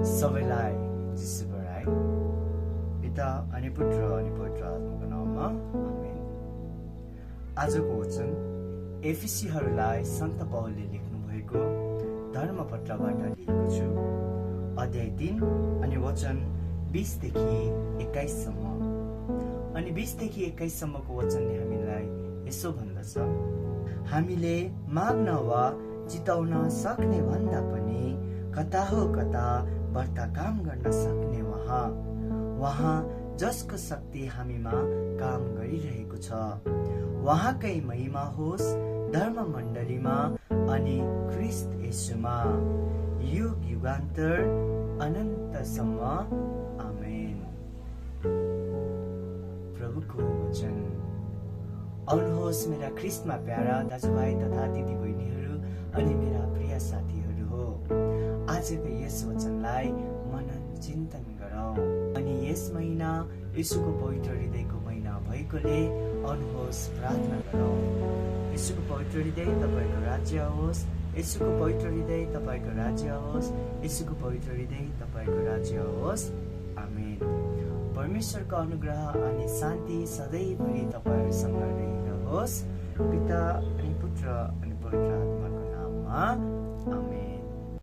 सबैलाई जिसु बढाए। पिता अनि पुत्र अनि पवित्र आत्माको नाममा आमेन। आजको वचन एफिसीहरूलाई सन्त पौलले लेख्नु भएको धर्मपत्रबाट लिएको छु। अध्याय 3 अनि वचन 20 देखि 21 सम्म। अनि 20 देखि 21 सम्मको वचनले हामीलाई यसो भन्दछ, हामीले माग्न वा जिताउन सक्ने भन्दा पनि कता हो कता बढ्ता काम गर्न सक्ने उहाँ जसको शक्ति हामीमा काम गरिरहेको छ। उहाँकै महिमा होस् धर्म मण्डलीमा अनि ख्रीष्ट येशूमा युग युगान्तर अनन्तसम्म आमेन। प्रभुको वचन। आउनुहोस् मेरा ख्रीष्टमा प्यारा दाजुभाइ तथा दिदी बहिनीहरू अनि मेरा प्रिय साथीहरू हो, आजको यस वचनलाई मनन चिन्तन गरौँ। अनि यस महिना येशूको पवित्र हृदयको महिना भएकोले आउनुहोस् प्रार्थना गरौँ। येशूको पवित्र हृदय तपाईँको राज्य होस्, येशूको पवित्र हृदय तपाईँको राज्य होस्, येशूको पवित्र हृदय तपाईँको राज्य होस्। आमेन। परमेश्वरको अनुग्रह अनि शान्ति सधैँभरि तपाईँहरूसँग रहिरहोस्। पिता अनि पुत्र अनि पवित्र आत्माको नाममा आमेन।